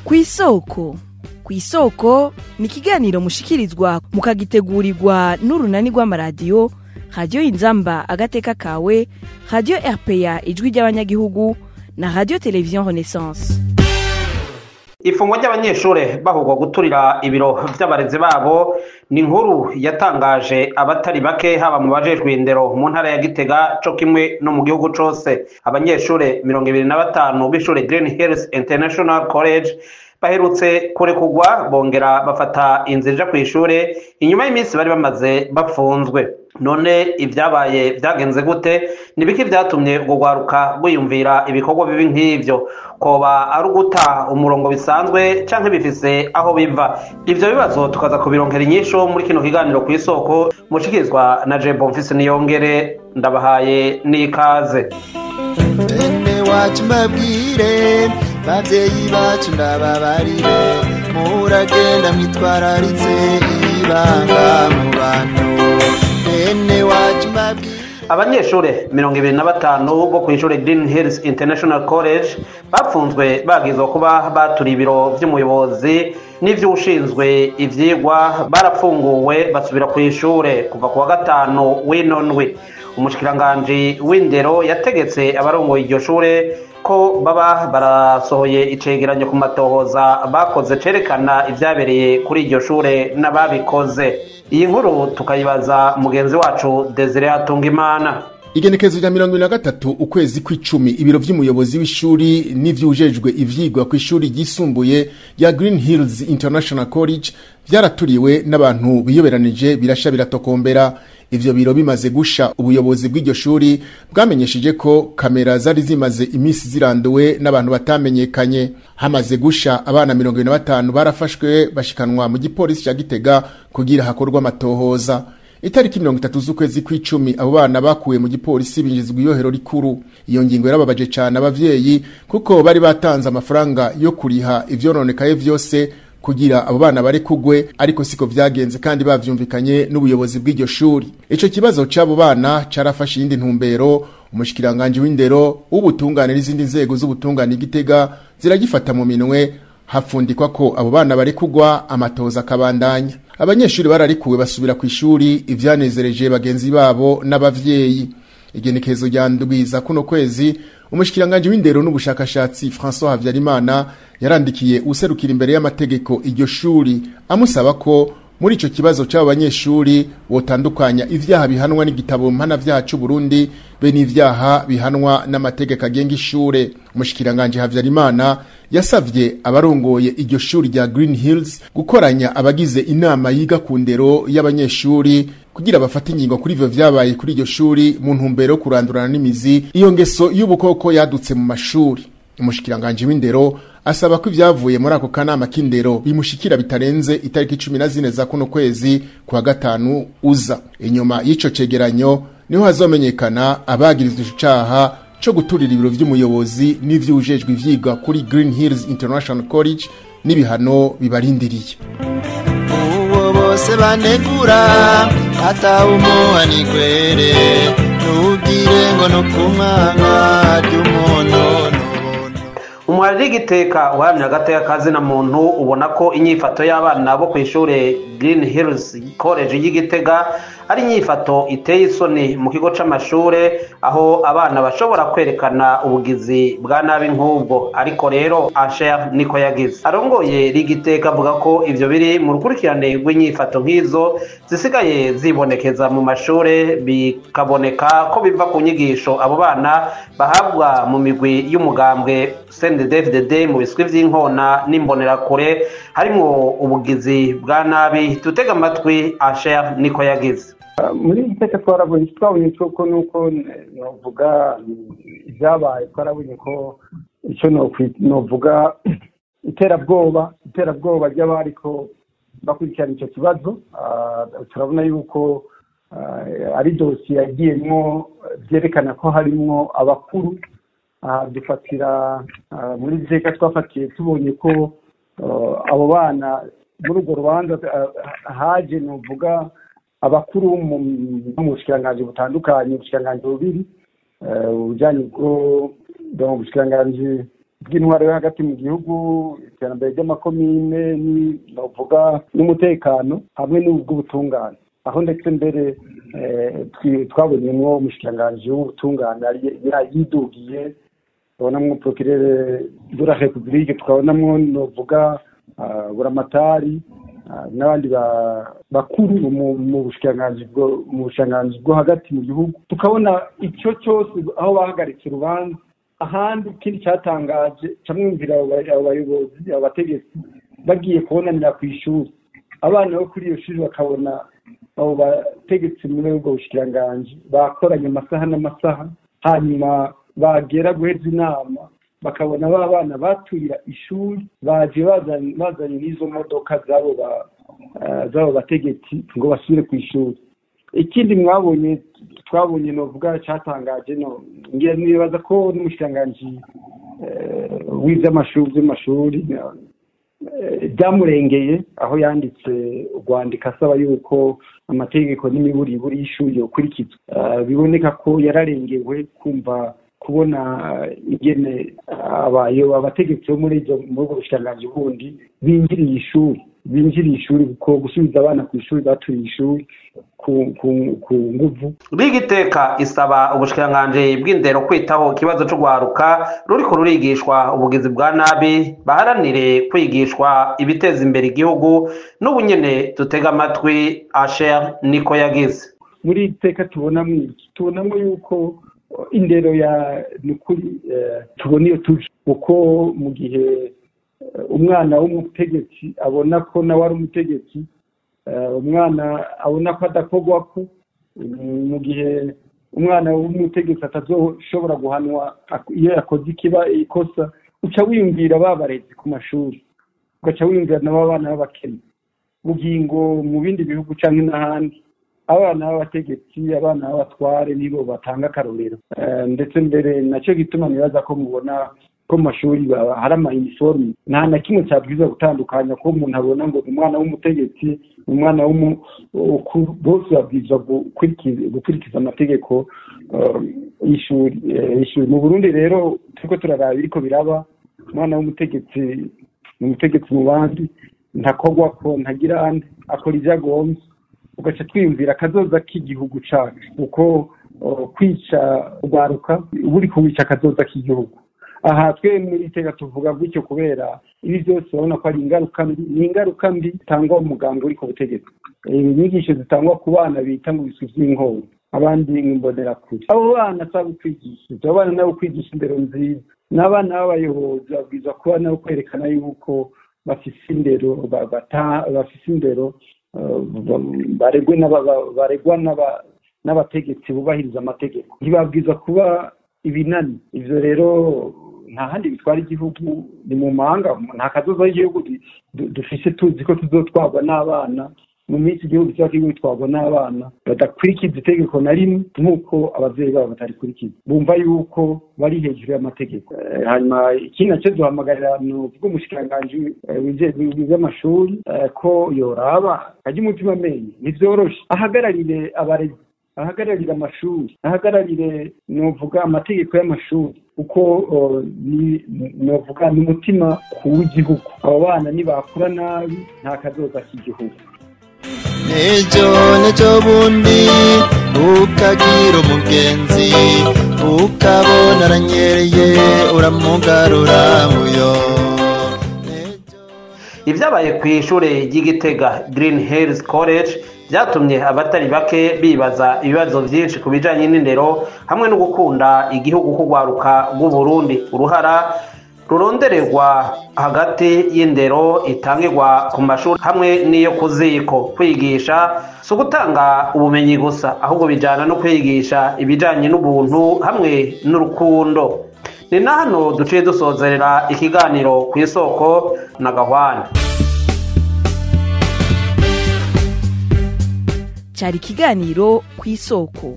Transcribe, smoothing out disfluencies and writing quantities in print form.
Kw'isoko. Kw'isoko ni ikiganiro mushikirizwa mukagitegurirwa n'urunani rw'amaradiyo Radio Inzamba agateka kawe, Radio RPA ijwi ry'abanyagihugu na Radio Television Renaissance. Ifungwa ry'abanyeshure bahugwa guturira ibiro vy'abarezi babo ni inkuru yatangaje abatari bake haba mu bajejwe indero mu ntara ya Gitega co kimwe no mu gihugu cose. Abanyeshure 25 b'ishure Green Hills International College baherutse kurekurwa bongera bafata inzira kw'ishure inyuma y'imisi bari bamaze bafunzwe. None ivyabaye vyagenze gute? Nibiki vyatumye urwaruka rwiyumvira ibikorwa bibi nk'ivyo? Koba ari uguta umurongo bisanzwe canke bifise aho biva? Ivyo bibazo tukaza kubironkera inyishu muri kino kiganiro kw'isoko mushikirizwa na Je Bonfils Niyongere. Ndabahaye n'ikaze. Bene wacu mbabwire, bavyeyi bacu ndababarire, muragenda mwitwararitse ibanga mu bantu. Bene wacu mbabwire. Abanyeshure 25 bo kw'ishure Green Hills International College bapfunzwe bagizwe kuba baturi ibiro vy'umuyobozi n'ivy'ushinzwe ivyigwa. Barapfunguwe basubira kw'ishure kuva kuwa gatanu w'ino ndwi. Umushikiranganji w'indero yategetse abarongoye iryo shure ko baba barasohoye icegeranyo ku matohoza bakoze cerekana ivyabereye kuri iryo shure n'ababikoze. Iyi nkuru tukayibaza mugenzi wacu Desire Hatungimana. Igenekezo rya 23 ukwezi kw'icumi ibiro vy'umuyobozi w'ishuri n'ivyujejwe ivyigwa kw'ishuri ryisumbuye ya Green Hills International College vyaraturiwe n'abantu biyoberanije birasha biratokombera. Ivyo biro bimaze gusha, ubuyobozi bw'iryo shuri bwamenyesheje ko kamera zari zimaze imisi ziranduwe n'abantu batamenyekanye. Hamaze gusha abana 25 barafashwe bashikanwa mu gipolisi ca Gitega kugira hakorwa amatohoza. Itariki 30 z'ukwezi kw'icumi abo bana bakuwe mu gipolisi binjizwa iyohero rikuru. Iyo ngingo yarababaje cyane abavyeyi kuko bari batanze amafaranga yo kuriha ivyononekaye vyose kugira abo bana bari kugwe, ariko siko vyagenze kandi bavyumvikanye n'ubuyobozi bw'iryo shuri. Ico kibazo c'abo bana carafashe iyindi ntumbero. Umushikiranganje w'indero, ubutungane n'izindi nzego z'ubutungane Gitega ziragifata mu minwe, hafundikwa ko abo bana bari kugwa amatoza akabandanya. Abanyeshuri bararikuwe basubira ku ishuri, ivyanezereje bagenzi babo n'abavyeyi. Igenekezo rya ndwiza kuno kwezi umushikiranganje w'indero n'ubushakashatsi François Havyarimana yarandikiye userukira imbere y'amategeko iryo shuri amusaba ko muri ico kibazo c'abo banyeshuri wotandukanya ivyaha bihanwa n'igitabo mpana vyacu Burundi be n'ivyaha bihanwa n'amategeko agenga ishure. Umushikiranganje Havyarimana yasavye abarongoye iryo shuri rya Green Hills gukoranya abagize inama yiga ku ndero y'abanyeshuri kugira bafate ingingo kuri ivyo vyabaye kuri iryo shuri mu ntumbero kurandurana n'imizi iyo ngeso y'ubukoko yadutse mu mashuri. Umushikiranganje w'indero asaba ko ivyavuye muri ako kanama k'indero bimushikira bitarenze itariki 14 za kuno kwezi kwa gatanu uza. Inyuma y'ico cegeranyo niho hazomenyekana abagirizwe icaha co guturira ibiro vy'umuyobozi n'ivyujejwe ivyigwa kuri Green Hills International College n'ibihano bibarindiriye. Uwo bose banegura ata umuhani kwere nubwire ngo no kumanga ry'umuntu. Umuhariri Giteka uhamya agateka kazi na muntu ubona ko inyifato y'abana bo kw'ishure Green Hills College y'Igitega ari inyifato iteye isoni mu kigo c'amashure aho abana bashobora kwerekana ubugizi bwa nabi nk'ubwo. Ariko rero Asher niko yagize. Arongoye Rigiteka avuga ko ivyo biri mu rukurikirane rw'inyifato nk'izo zisigaye zibonekeza mu mashure, bikaboneka ko biva ku nyigisho abo bana bahabwa mu migwi y'umugambwe CNDD-FDD mu biswi vy'inkona n'imbonerakure harimo ubugizi bwa nabi. Tutega amatwi Asher niko yagize. Muri iteka twabonye ko nuko novuga ibyabaye, twarabonye ko icyo novuga iterabwoba ry'abariko bakurikirana icyo kibazo. Turabona yuko ari dosiye yagiyemwo byerekana ko harimwo abakuru. Dufatira muri iteka twafatiye tubonye ko abo bana muri urwo rubanza haje novuga abakuru mu bushikiranganji butandukanye, ubushikiranganji bubiri ubujyanye bwo ubushikiranganji bw'intwaro yo hagati mu gihugu, iterambere ry'amakomine novuga n'umutekano hamwe n'ubw'ubutungane, aho ndetse mbere twabonyemwo umushikiranganji w'ubutungane yidugiye, tukabonamwo procureur de la République, tukabonamwo novuga buramatari n'abandi bakuru mu bushikiranganji bwo hagati mu gihugu, tukabona icyo cyose aho bahagaritse urubanza. Ahandi ikindi cyatangaje camwumvira abo bayobozi, abo bategetsi bagiye kubonanira ku ishuri, abana bo kuri iyo shuri bakabona abo bategetsi muri ubwo bushikiranganji bakoranye amasaha n'amasaha, hanyuma bagera guheza inama bakabona ba bana baturira ishuri baje bazanye n'izo modoka z'abo bategetsi ngo basubire ku ishuri. Ikindi twabonye novuga cyatangaje ngira nibaza ko n'umushikiranganji w'ivy'amashuri byamurengeye aho yanditse urwandiko asaba yuko amategeko n'imiburiburi y'ishuri yokurikizwa. Biboneka ko yararengewe kubona ingene abategetsi bo muri ubwo bushikiranganji bundi binjiriye ishuri kuko gusubiza abana ku ishuri baturiye ishuri ku nguvu. Rigiteka isaba ubushikiranganji bw'indero kwitaho ikibazo cyo guharuka ruriko rurigishwa ubugizi bwa nabi, baharanire kwigishwa ibiteza imbere igihugu n'ubunyene dutega amatwi. Asher niko yagize. Muri iteka tubonamo yuko indero ya nukuri tubona iyo tuje, kuko mu gihe umwana w'umutegetsi abona ko nawe ari umutegetsi, umwana abona ko adakorwako, mu gihe umwana w'umutegetsi atazoshobora guhanwa iyo yakoze ikosa, uca wiyumvira babarezi ku mashuri, ugaca wiyumvira nabo abana b'abakene. Bugingo mu bindi bihugu canke n'ahandi abana b'abategetsi, abana b'abatware nibo batanga akarorero, ndetse mbere nacyo gituma nibaza ko mubona ko mu mashuri hari ama-uniforme, nta na kimwe cyabwiza gutandukanya ko umuntu abona ngo umwana w'umutegetsi, umwana bose babwirizwa gukurikiza amategeko y'ishuri. Mu Burundi rero turiko turaraba biriko biraba, umwana w'umutegetsi ni umutegetsi mu bandi, ntakorwako, ntagira andi, akora ivyo agomvye, ugaca twiyumvira akazoza k'igihugu cacu, kuko kwica urwaruka uri kuwica akazoza k'igihugu. Aha twe muri iteka tuvuga gutyo kubera ibi byose urabona ko ari ingaruka mbi zitangwa umuganga uri ku butegetsi. Inyigisho zitangwa ku bana bita ngo bisu vy'inkono, abandi nk'imbonera kure. Abo bana saba kwigisha, abo bana nabo kwigisha indero nziza, n'abana b'abayobozi babwirizwa kuba nabo kwerekana yuko bafise indero, bafise indero, baregwa n'abategetsi bubahiriza amategeko, ntibabwirizwa kuba ibinani. Ivyo rero nta handi bitwara igihugu, ni mu mahanga, nta kazoza y'igihugu dufise tuzi ko tuzotwarwa n'abana mu minsi igihugu kiba gitwarwa n'abana badakurikiza itegeko na rimwe, nk'uko abavyeyi babo batarikurikiza, bumva yuko bari hejuru y'amategeko. Hanyuma ikindi naco duhamagarira nuvuga umushikiranganji w'amashuri ko yoraba ajya umutima amenye, ntivyoroshe, ahagararire abarezi, ahagararire amashuri, ahagararire novuga amategeko y'amashuri, uko novuga n'umutima w'igihugu. Abo bana nibakura nabi nta kazoza k'igihugu. nejo bundi ukagira umugenzi, ukabona aranyereye uramugarura muyo. Ivyabaye ku ishure ry'Igitega Green Hills College byatumye abatari bake bibaza ibibazo byinshi ku bijanye n'indero hamwe no gukunda igihugu kugwaruka rw'u Burundi. Uruhara rurondererwa hagati y'indero itangirwa ku mashuri hamwe n'iyo kuziko. Kwigisha si ugutanga ubumenyi gusa, ahubwo bijana no kwigisha ibijanye n'ubuntu hamwe n'urukundo. Ni na hano duciye dusozerera ikiganiro ku isoko na Gahwana. Cyari ikiganiro ku isoko.